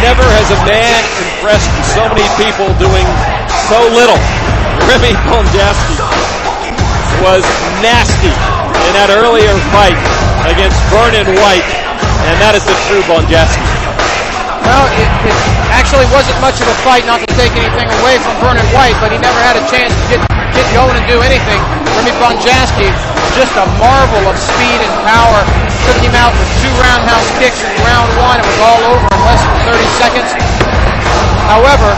never has a man impressed so many people doing so little. Remy Bonjasky was nasty in that earlier fight against Vernon White, and that is the true Bonjasky. Well, it actually wasn't much of a fight, not to take anything away from Vernon White, but he never had a chance to get going and do anything. Remy Bonjasky, just a marvel of speed and power. Took him out with 2 roundhouse kicks in round 1. It was all over in less than 30 seconds. However,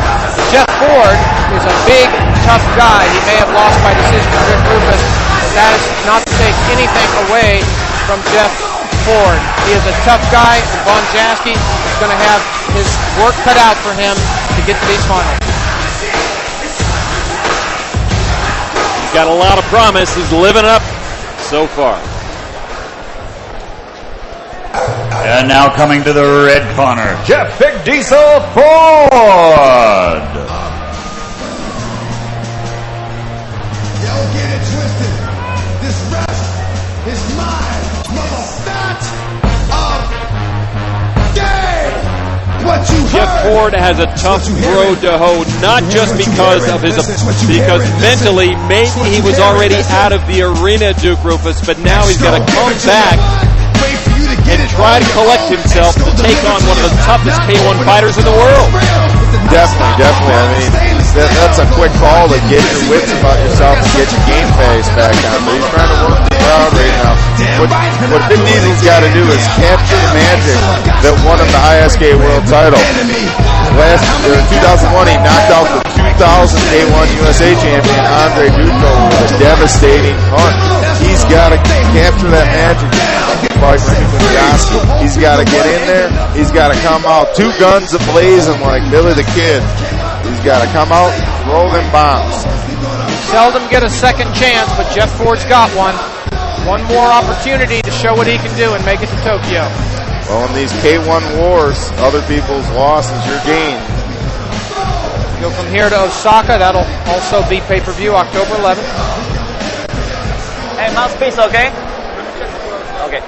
Jeff Ford is a big, tough guy. He may have lost by decision to Rick Rufus. That is not to take anything away from Jeff Ford. He is a tough guy, and Bonjasky is going to have his work cut out for him to get to these finals. He's got a lot of promise. He's living up so far. And now coming to the red corner, Jeff Big Diesel Ford. Don't get it twisted. This rest is mine. Fat of game. What you Jeff Ford has a tough road to hoe, not just because mentally maybe he was already out of the arena, Duke Rufus, but now he's got to come back and try to collect himself to take on one of the toughest K1 fighters in the world. Definitely. I mean, that's a quick call to get your wits about yourself and get your game face back on. But he's trying to work the crowd right now. What Big Diesel's got to do is capture the magic that won him the ISK World title. Last 2001, he knocked out the 2000 K1 USA champion Andre Duco with a devastating punch. He's got to capture that magic. He's got to get in there. He's got to come out 2 guns ablazing like Billy the Kid. He's got to come out, throw them bombs. Seldom get a second chance, but Jeff Ford's got one. One more opportunity to show what he can do and make it to Tokyo. Well, in these K1 wars, other people's loss is your gain. Go from here to Osaka. That'll also be pay-per-view October 11th. Hey, mouthpiece, okay? Okay.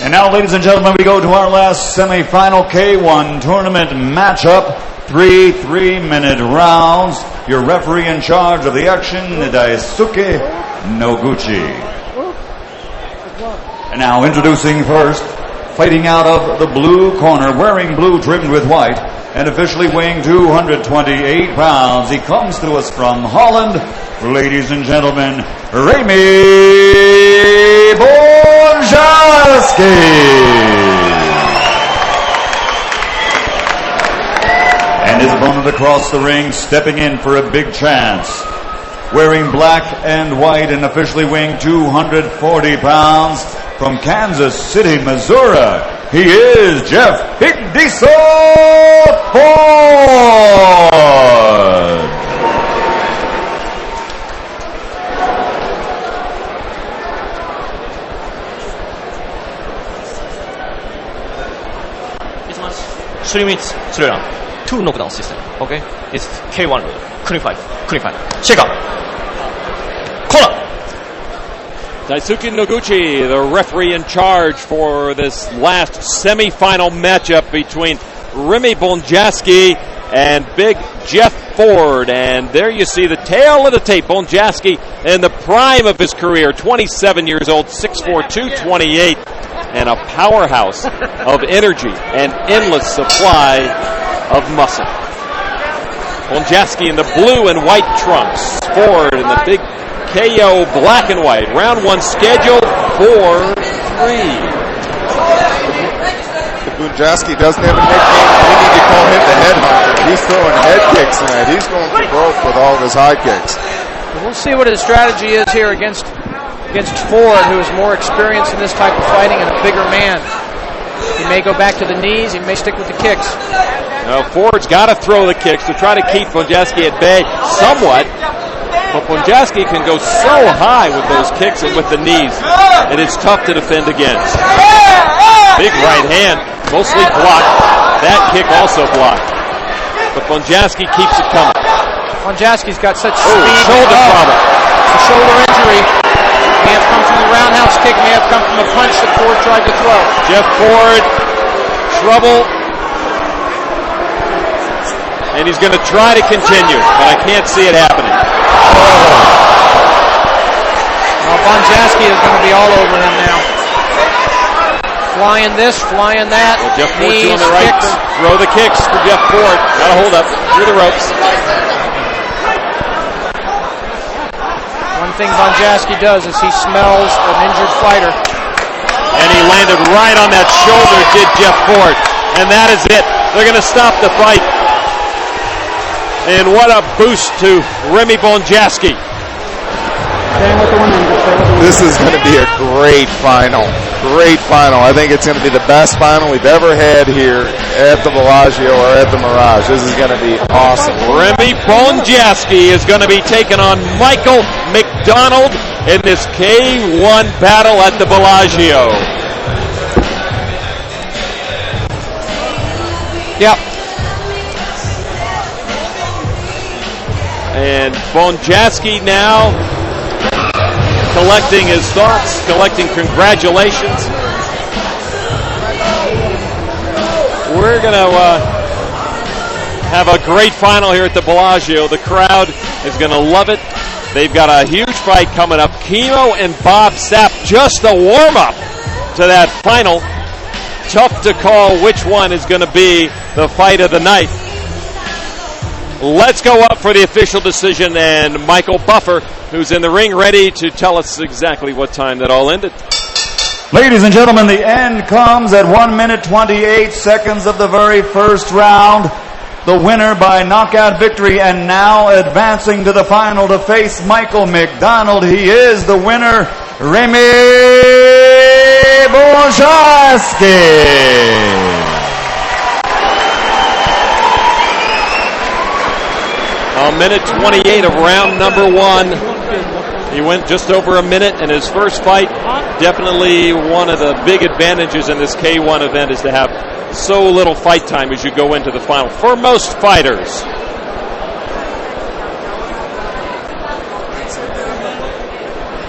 And now, ladies and gentlemen, we go to our last semifinal K1 tournament matchup. 3 3-minute rounds. Your referee in charge of the action, Daisuke Noguchi. And now introducing first, fighting out of the blue corner, wearing blue trimmed with white, and officially weighing 228 pounds. He comes to us from Holland. Ladies and gentlemen, Remy Bonjasky. And his opponent across the ring, stepping in for a big chance. Wearing black and white and officially weighing 240 pounds from Kansas City, Missouri. He is Jeff Big Diesel Ford. This match, 3 minutes, 3 rounds, 2 knockdown system. Okay, it's K1 rule. Clean fight. Check out. Corner. Daisuke Noguchi, the referee in charge for this last semifinal matchup between Remy Bonjasky and Big Jeff Ford. And there you see the tail of the tape. Bonjasky in the prime of his career, 27 years old, 6'4", 228, and a powerhouse of energy and endless supply of muscle. Bonjasky in the blue and white trunks. Ford in the big KO black and white. Round 1 scheduled for 3. Bonjasky doesn't have a nickname. We need to call him the headhunter. He's throwing head kicks tonight. He's going for broke with all of his high kicks. We'll see what his strategy is here against Ford, who is more experienced in this type of fighting and a bigger man. He may go back to the knees. He may stick with the kicks. Now Ford's got to throw the kicks to try to keep Bonjasky at bay somewhat. But Bonjasky can go so high with those kicks and with the knees, and it's tough to defend against. Big right hand, mostly blocked. That kick also blocked. But Bonjasky keeps it coming. Bonjasky's got such speed. Shoulder problem. It's a shoulder injury. Can't come from the roundhouse kick, may have come from a punch that Ford tried to throw. Jeff Ford, trouble. And he's going to try to continue, but I can't see it happening. Well, Bonjasky is going to be all over him now. Flying this, flying that. Well, Jeff Ford knees, doing the right kicks. thing. Throw the kicks for Jeff Ford. Got to hold up through the ropes. One thing Bonjasky does is he smells an injured fighter. And he landed right on that shoulder, did Jeff Ford. And that is it. They're going to stop the fight. And what a boost to Remy Bonjasky. This is going to be a great final. Great final. I think it's going to be the best final we've ever had here at the Bellagio or at the Mirage. This is going to be awesome. Remy Bonjasky is going to be taking on Michael McDonald in this K1 battle at the Bellagio. Yep. And Bonjasky now collecting his thoughts, collecting congratulations. We're going to have a great final here at the Bellagio. The crowd is going to love it. They've got a huge fight coming up. Kimo and Bob Sapp, just a warm-up to that final. Tough to call which one is going to be the fight of the night. Let's go up for the official decision, and Michael Buffer, who's in the ring, ready to tell us exactly what time that all ended. Ladies and gentlemen, the end comes at 1 minute 28 seconds of the very first round. The winner by knockout victory, and now advancing to the final to face Michael McDonald. He is the winner, Remy Bonjasky. A minute 28 of round number one. He went just over a minute in his first fight. Definitely one of the big advantages in this K1 event is to have so little fight time as you go into the final for most fighters.